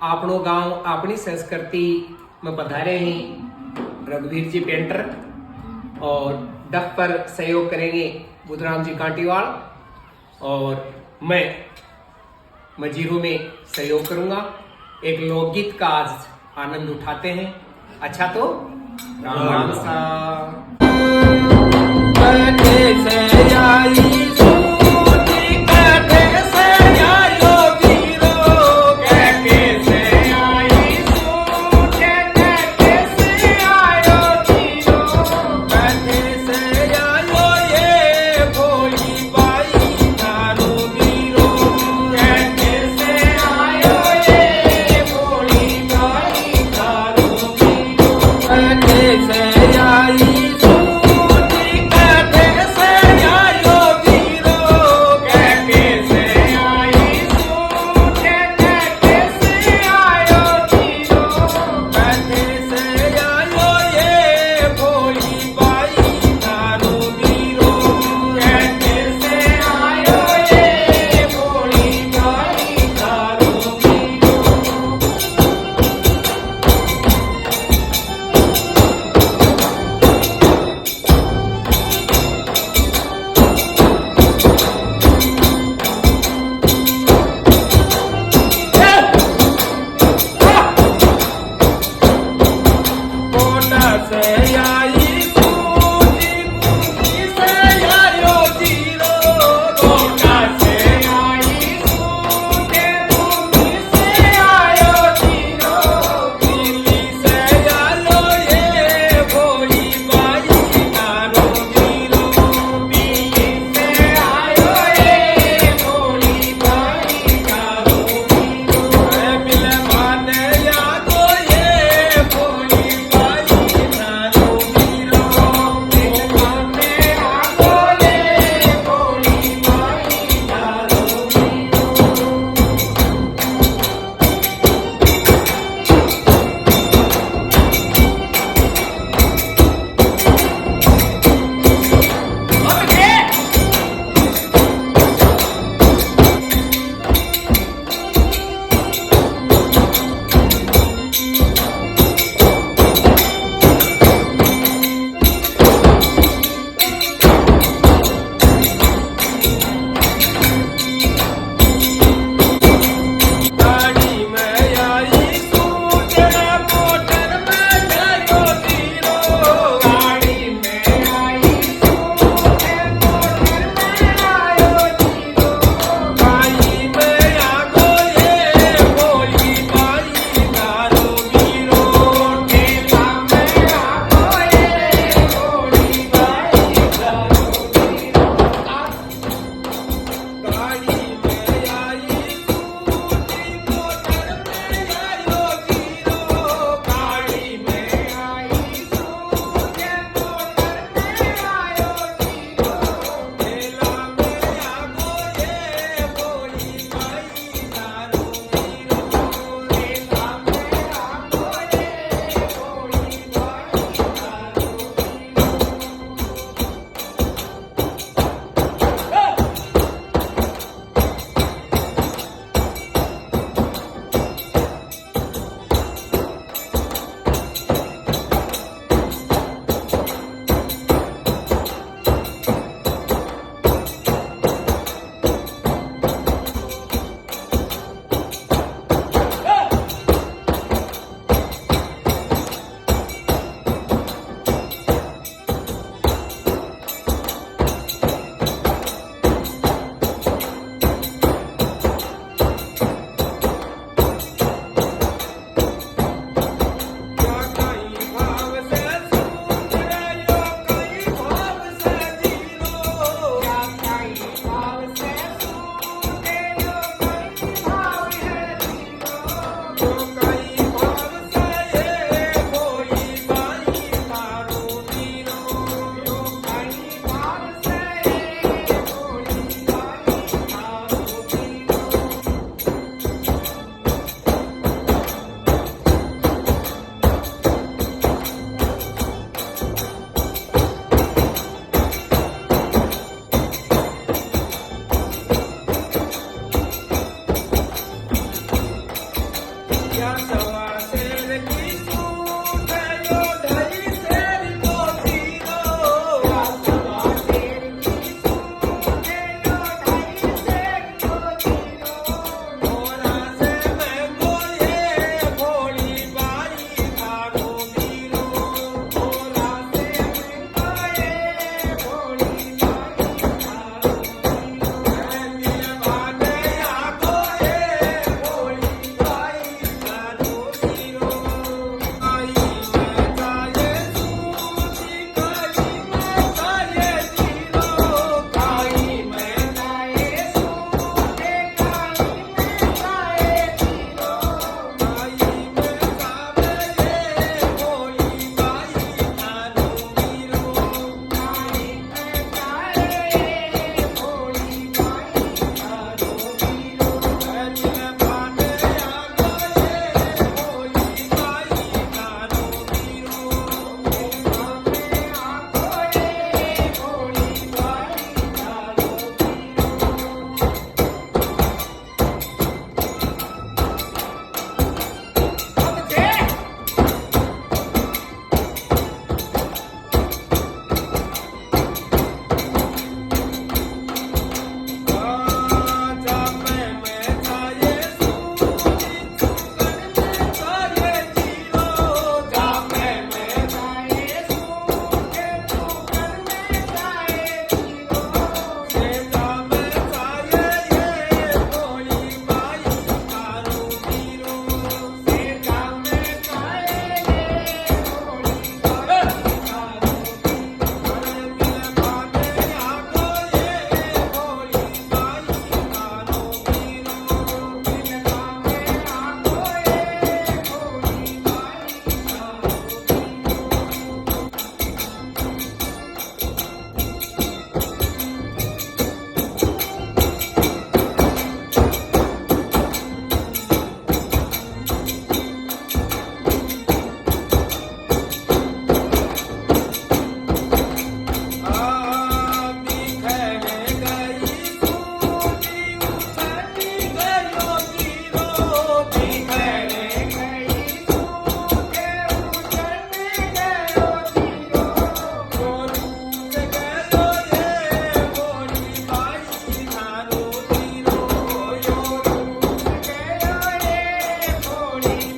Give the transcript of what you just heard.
આપણો गांव अपनी संस्कृति में पधारे हैं रघुवीर जी पेंटर और डफ पर सहयोग करेंगे बुधराम जी कांटीवाल और मैं मजीरू में सहयोग करूंगा। एक लोकगीत का आज आनंद उठाते हैं। अच्छा तो राम सा या सवा शेर की सूट यो ढाई शेर को जीरो या सवा शेर की सूट यो ढाई शेर को जीरो मोरा से मैं बोले भोली बाई थारो वीरो मोरा से मैं बोले भोली बाई थारो वीरो दिल बाटे आखो भोली बाई थारो वीरो आई मैं जाए सूची काई मैं जाए जीरो काई मैं जाए सूचे काई मैं जाए जीरो काई मैं जावे भोली बाई थारो वीरो काई मैं जाए भोली बाई थारो वीरो दिल बाटे आखो भोली बाई थारो वीरो दिल बाटे आखो भोली बाई थारो वीरो ભોલી